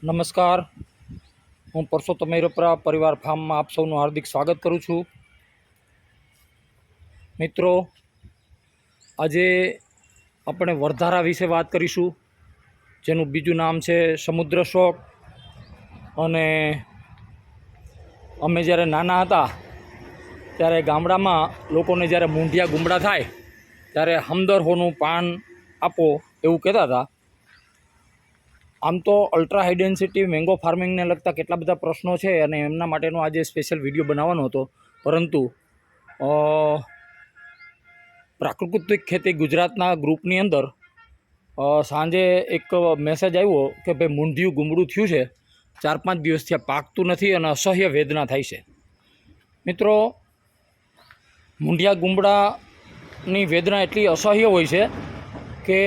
નમસ્કાર, હું પરસોત્તમ મૈરપરા પરિવાર ફાર્મમાં આપ સૌનું હાર્દિક સ્વાગત કરું છું. મિત્રો, આજે આપણે વરધારા વિશે વાત કરીશું, જેનું બીજું નામ છે સમુદ્ર શોક. અને અમે જ્યારે નાના હતા ત્યારે ગામડામાં લોકોને જ્યારે મૂંઢિયા ગુમડા થાય ત્યારે હમદરહોનું પાન આપો એવું કહેતા હતા. આમ તો અલ્ટ્રા હાઈ ડેન્સિટી મેંગો ફાર્મિંગને લગતા કેટલા બધા પ્રશ્નો છે અને એમના માટેનો આજે સ્પેશિયલ વિડીયો બનાવવાનો હતો, પરંતુ પ્રાકૃતિક ખેતી ગુજરાતના ગ્રુપની અંદર સાંજે એક મેસેજ આવ્યો કે ભાઈ મૂંઢિયું ગુમડું થયું છે, 4-5 દિવસથી આ પાકતું નથી અને અસહ્ય વેદના થાય છે. મિત્રો, મૂંઢિયા ગુમડાની વેદના એટલી અસહ્ય હોય છે કે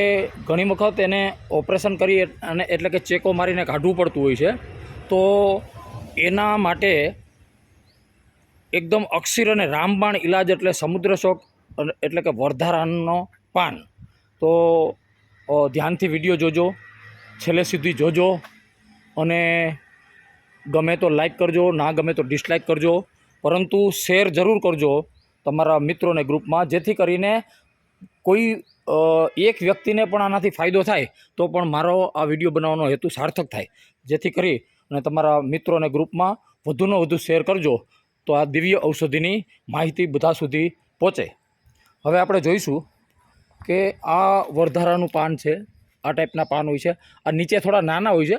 ઘણી વખત એને ઓપરેશન કરી અને એટલે કે ચેકો મારીને કાઢવું પડતું હોય છે. તો એના માટે એકદમ અક્ષીર અને રામબાણ ઇલાજ એટલે સમુદ્ર શોક એટલે કે વરધારાનો પાન. તો ધ્યાનથી વિડીયો જોજો, છેલ્લે સુધી જોજો, અને ગમે તો લાઈક કરજો, ના ગમે તો ડિસલાઈક કરજો, પરંતુ શેર જરૂર કરજો તમારા મિત્રોને ગ્રુપમાં, જેથી કરીને કોઈ એક વ્યક્તિને પણ આનાથી ફાયદો થાય તો પણ મારો આ વિડીયો બનાવવાનો હેતુ સાર્થક થાય. જેથી કરી અને તમારા મિત્રોને ગ્રુપમાં વધુને વધુ શેર કરજો તો આ દિવ્ય ઔષધિની માહિતી બધા સુધી પહોંચે. હવે આપણે જોઈશું કે આ વરધારાનું પાન છે, આ ટાઈપના પાન હોય છે. આ નીચે થોડા નાના હોય છે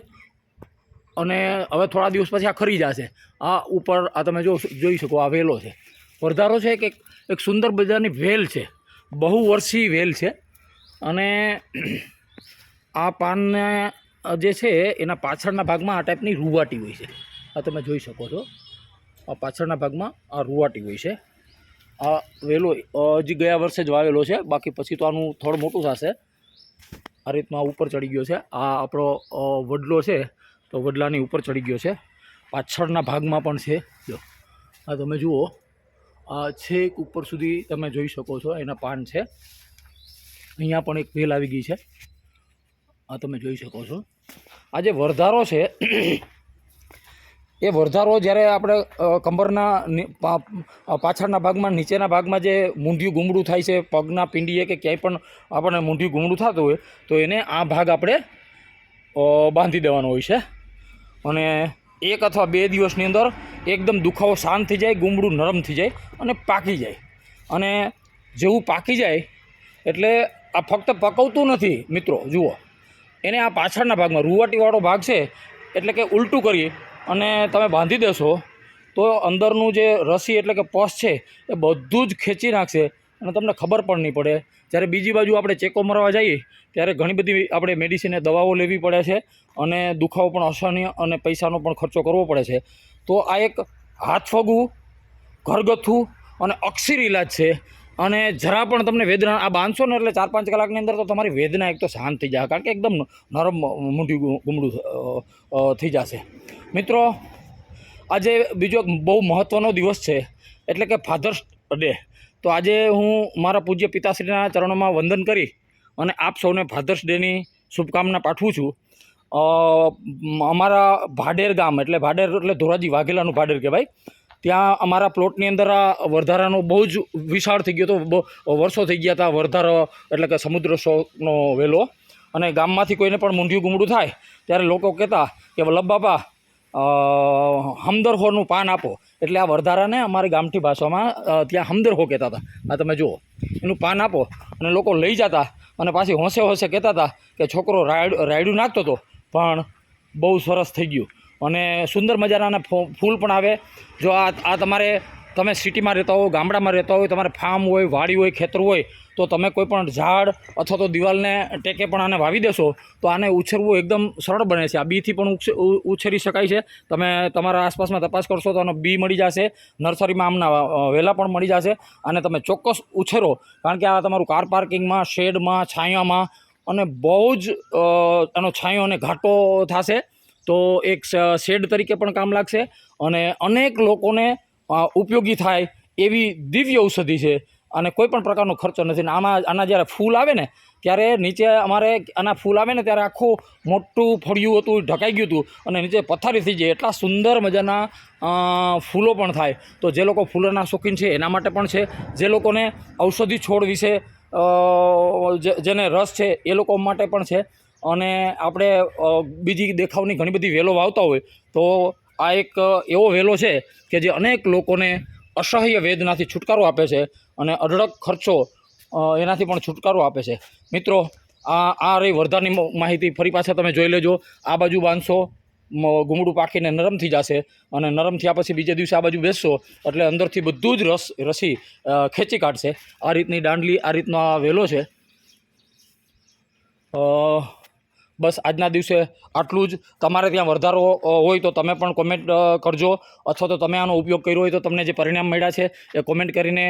અને હવે થોડા દિવસ પછી આ ખરી જશે. આ ઉપર આ તમે જોઈ શકો, આ વેલો છે. વરધારો છે કે એક સુંદર મજાની વેલ છે, બહુ વર્ષી વેલ છે. અને આ પાનને જે છે એના પાછળના ભાગમાં આ ટાઈપની રૂવાટી હોય છે. આ તમે જોઈ શકો છો, આ પાછળના ભાગમાં આ રૂવાટી હોય છે. આ વેલો હજી ગયા વર્ષે જ વાવેલો છે, બાકી પછી તો આનું થોડું મોટું થશે. આ રીતમાં ઉપર ચડી ગયો છે. આ આપણો વડલો છે, તો વડલાની ઉપર ચડી ગયો છે. પાછળના ભાગમાં પણ છે. જો આ તમે જુઓ, આ છેક ઉપર સુધી તમે જોઈ શકો છો, એના પાન છે. અહીંયા પણ એક વેલ આવી ગઈ છે, આ તમે જોઈ શકો છો. આ જે વરધારો છે એ વરધારો જ્યારે આપણે કમરના પાછળના ભાગમાં, નીચેના ભાગમાં જે મૂંઢિયું ગુમડું થાય છે, પગના પિંડીએ કે ક્યાંય પણ આપણને મૂંઢિયું ગુમડું થતું હોય તો એને આ ભાગ આપણે બાંધી દેવાનો હોય છે. અને 1 અથવા 2 દિવસની અંદર એકદમ દુખાવો શાંત થઈ જાય, ગુમડું નરમ થઈ જાય અને પાકી જાય. અને જેવું પાકી જાય એટલે આ ફક્ત પકવતું નથી મિત્રો, જુઓ એને આ પાછળના ભાગમાં રૂવાટીવાળો ભાગ છે, એટલે કે ઉલટું કરી અને તમે બાંધી દેશો તો અંદરનું જે રસી એટલે કે પસ છે એ બધું જ ખેંચી નાખશે અને તમને ખબર પણ નહીં પડે. જ્યારે બીજી બાજુ આપણે ચેકો મરવા જઈએ ત્યારે ઘણી બધી આપણે મેડિસિન દવાઓ લેવી પડે છે અને દુખાવો પણ અસહનીય અને પૈસાનો પણ ખર્ચો કરવો પડે છે. તો આ એક હાથફગું, ઘરગથ્થું અને અક્ષીર ઇલાજ છે. અને જરા પણ તમને વેદના આ બાંધશો ને એટલે 4-5 કલાકની અંદર તો તમારી વેદના એક તો શાંત થઈ જાય, કારણ કે એકદમ નરમ મૂંઢિયું ગુમડું થઈ જશે. મિત્રો, આજે બીજો એક બહુ મહત્ત્વનો દિવસ છે, એટલે કે ફાધર્સ ડે. તો આજે હું મારા પૂજ્ય પિતાશ્રીના ચરણોમાં વંદન કરી અને આપ સૌને ફાધર્સ ડેની શુભકામના પાઠવું છું. અમારા ભાડેર ગામ એટલે ભાડેર એટલે ધોરાજી વાઘેલાનું ભાડેર કહેવાય, ત્યાં અમારા પ્લોટની અંદર આ વરધારાનો બહુ જ વિશાળ થઈ ગયો હતો. વર્ષો થઈ ગયા હતા વરધારો એટલે કે સમુદ્ર શોકનો વેલો. અને ગામમાંથી કોઈને પણ મૂંઢિયું ગુમડું થાય ત્યારે લોકો કહેતા કે વલ્લભ બાપા હમદરહોનું પાન આપો. એટલે આ વરધારાને અમારી ગામઠી ભાષામાં ત્યાં હમદરહો કહેતા હતા. આ તમે જુઓ, એનું પાન આપો અને લોકો લઈ જતા અને પાછી હોંશે હોંશે કહેતા હતા કે છોકરો રાયડું નાખતો હતો પણ બહુ સરસ થઈ ગયું. અને સુંદર મજાના ફૂલ પણ આવે. જો આ તમે સિટીમાં રહેતા હો, ગામડામાં રહેતા હોય, તમારે ફાર્મ હોય, વાડી હોય, ખેતર હોય, તો તમે કોઈ પણ ઝાડ અથવા તો દિવાલને ટેકે પણ આને વાવી દેશો તો આને ઉછેરવું એકદમ સરળ બને છે. આ બીથી પણ ઉછેરી શકાય છે. તમે તમારા આસપાસમાં તપાસ કરશો તો આનો બી મળી જશે, નર્સરીમાં આમના વેલા પણ મળી જશે. અને તમે ચોક્કસ ઉછેરો, કારણ કે આ તમારું કાર પાર્કિંગમાં, શેડમાં, છાંયામાં અને બહુ જ આનો છાંયો અને ઘાટો થશે તો એક શેડ તરીકે પણ કામ લાગશે અને અનેક લોકોને ઉપયોગી થાય એવી દિવ્ય ઔષધિ છે. અને કોઈ પણ પ્રકારનો ખર્ચો નથી. આના જ્યારે ફૂલ આવે ને ત્યારે નીચે અમારે આના ફૂલ આવે ને ત્યારે આખું મોટું ફળિયું હતું, ઢકાઈ ગયું હતું અને નીચે પથ્થારી થઈ જાય. એટલા સુંદર મજાના ફૂલો પણ થાય. તો જે લોકો ફૂલોના શોખીન છે એના માટે પણ છે, જે લોકોને ઔષધિ છોડ વિશે જેને રસ છે એ લોકો માટે પણ છે. અને આપણે બીજી દેખાવની ઘણી બધી વેલો વાવતા હોય તો આ એક એવો વેલો છે કે જે અનેક લોકોને અસહ્ય વેદનાથી છુટકારો આપે છે અને અઢળક ખર્ચો એનાથી પણ છુટકારો આપે છે. મિત્રો, આ રહી વર્ધાની માહિતી. ફરી પાછા તમે જોઈ લેજો. આ બાજુ બાંધશો, ગુમડું પાકીને નરમ થઈ જશે અને નરમ થયા પછી બીજે દિવસે આ બાજુ બેસશો એટલે અંદરથી બધું જ રસી ખેંચી કાઢશે. આ રીતની દાંડલી, આ રીતનો આ વેલો છે. બસ આજના દિવસે આટલું જ. તમારે ત્યાં વધારો હોય તો તમે પણ કોમેન્ટ કરજો, અથવા તો તમે આનો ઉપયોગ કર્યો હોય તો તમને જે પરિણામ મળ્યા છે એ કોમેન્ટ કરીને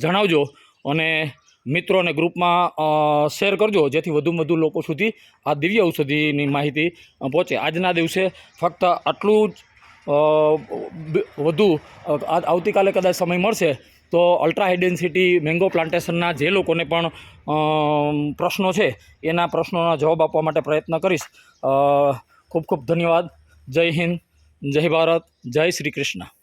જણાવજો. અને મિત્રો અને ગ્રુપમાં શેર કરજો જેથી વધુમાં વધુ લોકો સુધી આ દિવ્ય ઔષધિની માહિતી પહોંચે. આજના દિવસે ફક્ત આટલું જ. વધુ આવતીકાલે કદાચ સમય મળશે તો અલ્ટ્રા હાઈ ડેન્સિટી મેંગો પ્લાન્ટેશનના જે લોકોને પણ પ્રશ્નો છે એના પ્રશ્નોના જવાબ આપવા માટે પ્રયત્ન કરીશ. ખૂબ ખૂબ ધન્યવાદ. જય હિન્દ, જય ભારત, જય શ્રી કૃષ્ણ.